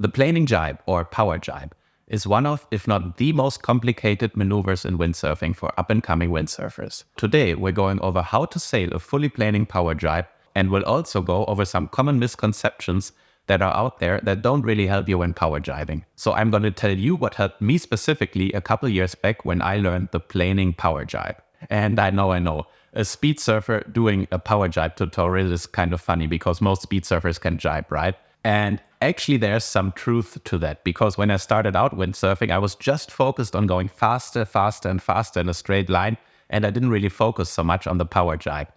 The planing jibe, or power jibe, is one of, if not the most complicated maneuvers in windsurfing for up-and-coming windsurfers. Today, we're going over how to sail a fully planing power jibe, and we'll also go over some common misconceptions that are out there that don't really help you when power jibing. So I'm going to tell you what helped me specifically a couple years back when I learned the planing power jibe. And I know, a speed surfer doing a power jibe tutorial is kind of funny because most speed surfers can jibe, right? And actually there's some truth to that, because when I started out windsurfing, I was just focused on going faster in a straight line, and I didn't really focus so much on the power jibe.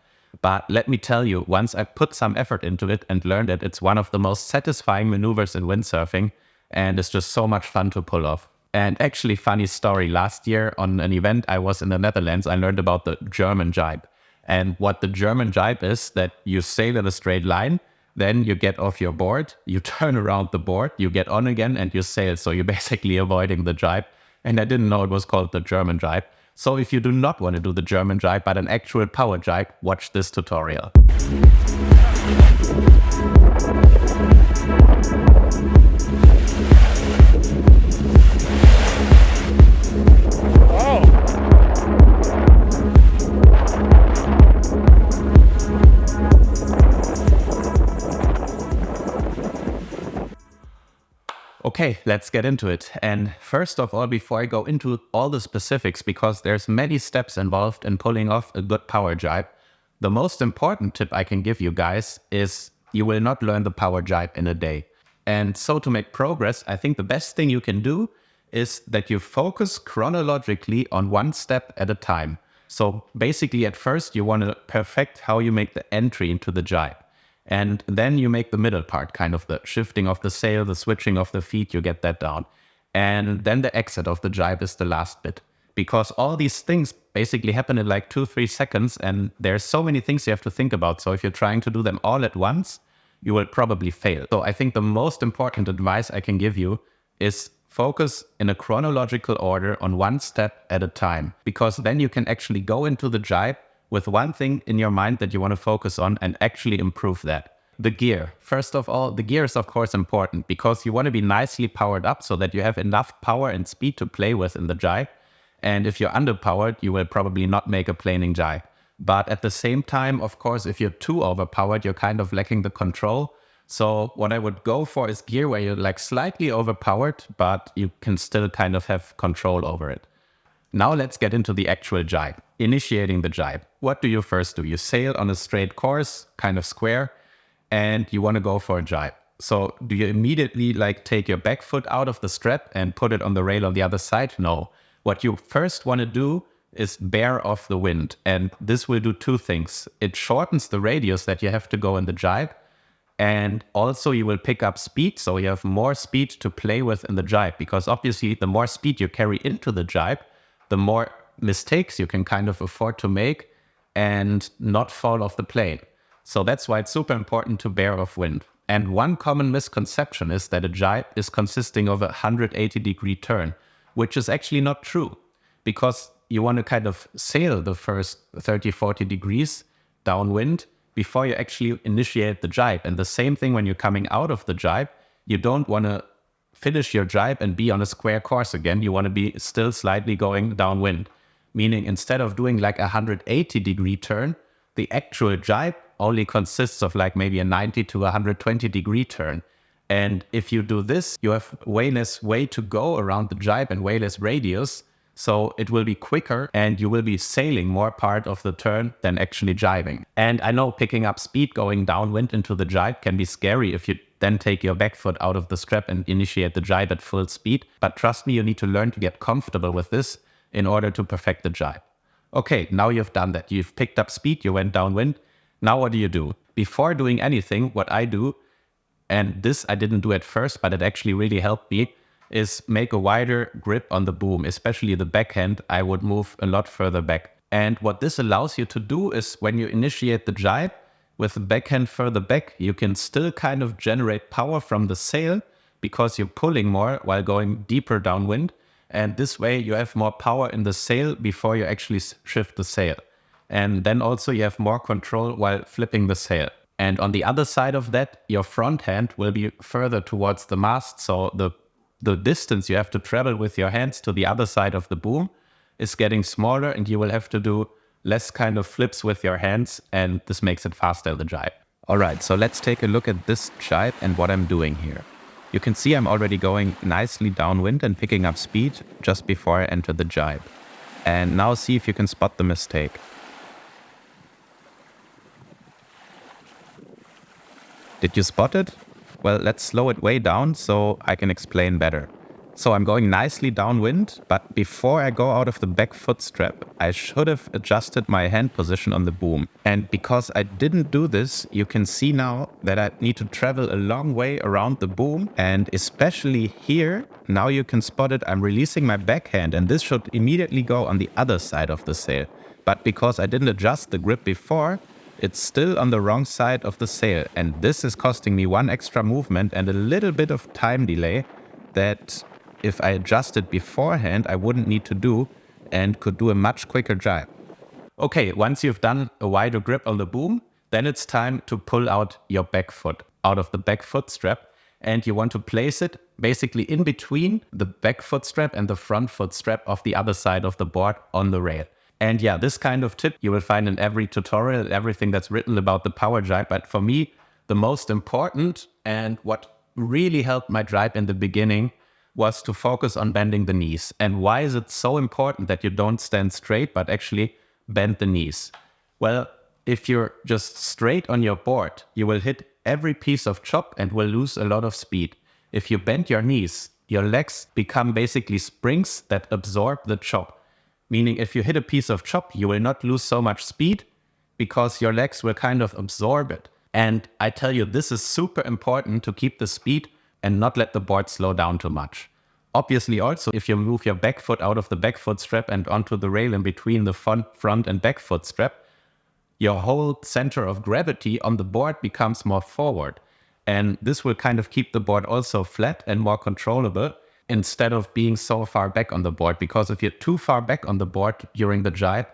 But let me tell you, once I put some effort into it and learned it, it's one of the most satisfying maneuvers in windsurfing, and it's just so much fun to pull off. And actually, funny story, last year on an event I was in the Netherlands, I learned about the German jibe. And what the German jibe is, that you sail in a straight line, then you get off your board, you turn around the board, you get on again, and you sail. So you're basically avoiding the jibe. And I didn't know it was called the German jibe. So if you do not want to do the German jibe, but an actual power jibe, watch this tutorial. Okay, let's get into it. And first of all, before I go into all the specifics, because there's many steps involved in pulling off a good power jibe, the most important tip I can give you guys is you will not learn the power jibe in a day. And so to make progress, I think the best thing you can do is that you focus chronologically on one step at a time. So basically at first you want to perfect how you make the entry into the jibe. And then you make the middle part, kind of the shifting of the sail, the switching of the feet, you get that down. And then the exit of the jibe is the last bit. Because all these things basically happen in like 2-3 seconds, and there's so many things you have to think about. So if you're trying to do them all at once, you will probably fail. So I think the most important advice I can give you is focus in a chronological order on one step at a time. Because then you can actually go into the jibe with one thing in your mind that you want to focus on and actually improve that. The gear. First of all, the gear is of course important because you want to be nicely powered up so that you have enough power and speed to play with in the jibe. And if you're underpowered, you will probably not make a planing jibe. But at the same time, of course, if you're too overpowered, you're kind of lacking the control. So what I would go for is gear where you're like slightly overpowered, but you can still kind of have control over it. Now let's get into the actual jibe. Initiating the jibe. What do you first do? You sail on a straight course, kind of square, and you want to go for a jibe. So do you immediately like take your back foot out of the strap and put it on the rail on the other side? No. What you first want to do is bear off the wind. And this will do two things. It shortens the radius that you have to go in the jibe. And also you will pick up speed. So you have more speed to play with in the jibe. Because obviously the more speed you carry into the jibe, the more mistakes you can kind of afford to make and not fall off the plane. So that's why it's super important to bear off wind. And one common misconception is that a jibe is consisting of a 180-degree turn, which is actually not true, because you want to kind of sail the first 30-40 degrees downwind before you actually initiate the jibe. And the same thing when you're coming out of the jibe, you don't want to finish your jibe and be on a square course again. You want to be still slightly going downwind. Meaning instead of doing like a 180-degree turn, the actual jibe only consists of like maybe a 90 to 120-degree turn. And if you do this, you have way less way to go around the jibe and way less radius. So it will be quicker and you will be sailing more part of the turn than actually jibing. And I know picking up speed going downwind into the jibe can be scary if you then take your back foot out of the strap and initiate the jibe at full speed. But trust me, you need to learn to get comfortable with this in order to perfect the jibe. Okay, now you've done that. You've picked up speed, you went downwind. Now what do? Before doing anything, what I do, and this I didn't do at first, but it actually really helped me, is make a wider grip on the boom, especially the backhand. I would move a lot further back. And what this allows you to do is when you initiate the jibe with the backhand further back, you can still kind of generate power from the sail because you're pulling more while going deeper downwind. And this way you have more power in the sail before you actually shift the sail. And then also you have more control while flipping the sail. And on the other side of that, your front hand will be further towards the mast. So the distance you have to travel with your hands to the other side of the boom is getting smaller, and you will have to do less kind of flips with your hands, and this makes it faster in the jibe. All right, so let's take a look at this jibe and what I'm doing here. You can see I'm already going nicely downwind and picking up speed just before I enter the jibe. And now see if you can spot the mistake. Did you spot it? Well, let's slow it way down so I can explain better. So I'm going nicely downwind, but before I go out of the back foot strap, I should have adjusted my hand position on the boom. And because I didn't do this, you can see now that I need to travel a long way around the boom. And especially here, now you can spot it, I'm releasing my backhand, and this should immediately go on the other side of the sail. But because I didn't adjust the grip before, it's still on the wrong side of the sail. And this is costing me one extra movement and a little bit of time delay that if I adjusted beforehand, I wouldn't need to do and could do a much quicker jibe. Okay, once you've done a wider grip on the boom, then it's time to pull out your back foot out of the back foot strap, and you want to place it basically in between the back foot strap and the front foot strap of the other side of the board on the rail. And yeah, this kind of tip you will find in every tutorial, everything that's written about the Powerjibe, but for me, the most important and what really helped my jibe in the beginning was to focus on bending the knees. And why is it so important that you don't stand straight, but actually bend the knees? Well, if you're just straight on your board, you will hit every piece of chop and will lose a lot of speed. If you bend your knees, your legs become basically springs that absorb the chop. Meaning if you hit a piece of chop, you will not lose so much speed because your legs will kind of absorb it. And I tell you, this is super important to keep the speed and not let the board slow down too much. Obviously also, if you move your back foot out of the back foot strap and onto the rail in between the front and back foot strap, your whole center of gravity on the board becomes more forward. And this will kind of keep the board also flat and more controllable instead of being so far back on the board. Because if you're too far back on the board during the jibe,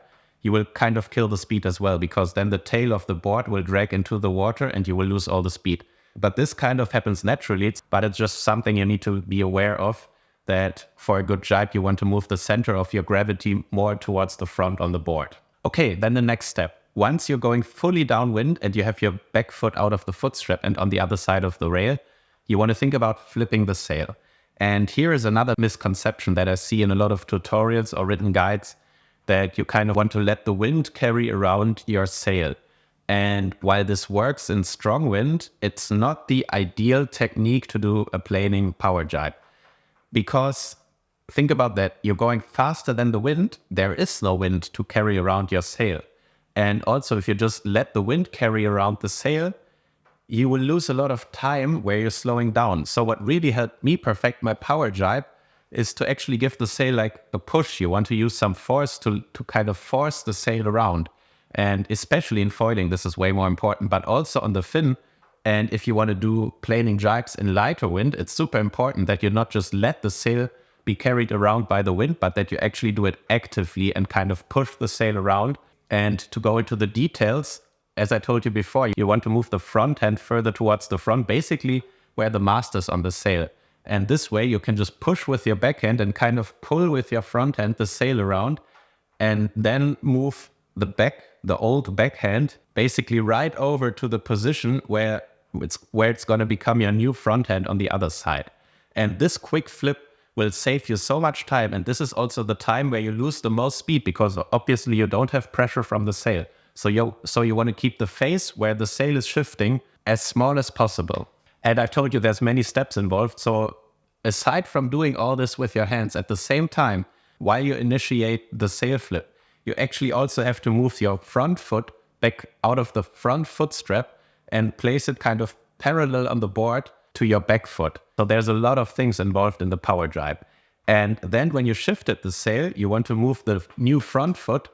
you will kind of kill the speed as well, because then the tail of the board will drag into the water and you will lose all the speed. But this kind of happens naturally, but it's just something you need to be aware of, that for a good jibe, you want to move the center of your gravity more towards the front on the board. Okay, then the next step. Once you're going fully downwind and you have your back foot out of the foot strap and on the other side of the rail, you want to think about flipping the sail. And here is another misconception that I see in a lot of tutorials or written guides, that you kind of want to let the wind carry around your sail. And while this works in strong wind, it's not the ideal technique to do a planing power jibe. Because think about that, you're going faster than the wind, there is no wind to carry around your sail. And also if you just let the wind carry around the sail, you will lose a lot of time where you're slowing down. So what really helped me perfect my power jibe is to actually give the sail like a push. You want to use some force to kind of force the sail around. And especially in foiling, this is way more important, but also on the fin. And if you want to do planing jibes in lighter wind, it's super important that you not just let the sail be carried around by the wind, but that you actually do it actively and kind of push the sail around. And to go into the details, as I told you before, you want to move the front hand further towards the front, basically where the mast is on the sail. And this way you can just push with your backhand and kind of pull with your front hand the sail around, and then move the old backhand basically right over to the position where it's going to become your new front hand on the other side. And this quick flip will save you so much time. And this is also the time where you lose the most speed, because obviously you don't have pressure from the sail. So you want to keep the face where the sail is shifting as small as possible. And I've told you there's many steps involved. So aside from doing all this with your hands at the same time, while you initiate the sail flip, you actually also have to move your front foot back out of the front foot strap and place it kind of parallel on the board to your back foot. So there's a lot of things involved in the power jibe. And then when you shifted the sail, you want to move the new front foot.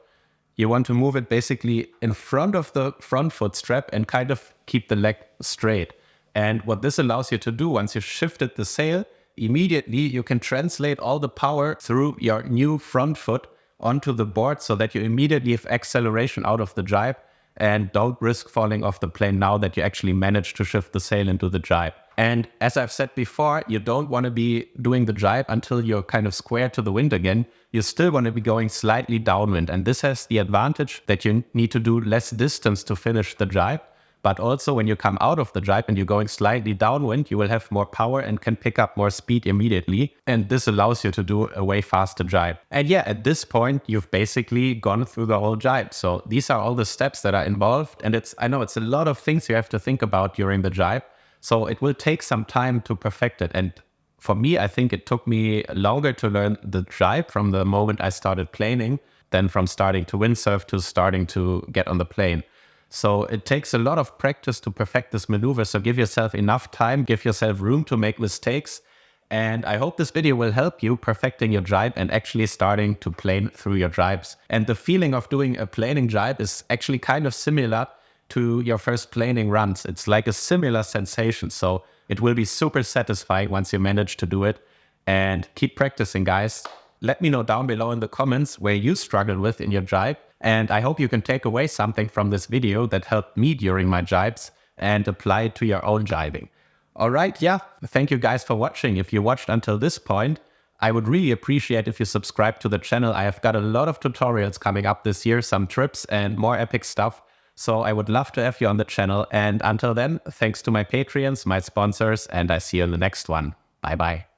You want to move it basically in front of the front foot strap and kind of keep the leg straight. And what this allows you to do, once you shifted the sail, immediately you can translate all the power through your new front foot onto the board, so that you immediately have acceleration out of the jibe and don't risk falling off the plane now that you actually managed to shift the sail into the jibe. And as I've said before, you don't want to be doing the jibe until you're kind of square to the wind again. You still want to be going slightly downwind. And this has the advantage that you need to do less distance to finish the jibe. But also when you come out of the jibe and you're going slightly downwind, you will have more power and can pick up more speed immediately. And this allows you to do a way faster jibe. And yeah, at this point, you've basically gone through the whole jibe. So these are all the steps that are involved. And I know it's a lot of things you have to think about during the jibe. So it will take some time to perfect it. And for me, I think it took me longer to learn the jibe from the moment I started planing than from starting to windsurf to starting to get on the plane. So it takes a lot of practice to perfect this maneuver. So give yourself enough time, give yourself room to make mistakes. And I hope this video will help you perfecting your jibe and actually starting to plane through your jibes. And the feeling of doing a planing jibe is actually kind of similar to your first planing runs. It's like a similar sensation. So it will be super satisfying once you manage to do it. And keep practicing, guys. Let me know down below in the comments where you struggle with in your jibe. And I hope you can take away something from this video that helped me during my jibes and apply it to your own jibing. All right, yeah, thank you guys for watching. If you watched until this point, I would really appreciate if you subscribe to the channel. I have got a lot of tutorials coming up this year, some trips and more epic stuff. So I would love to have you on the channel. And until then, thanks to my Patreons, my sponsors, and I see you in the next one. Bye bye.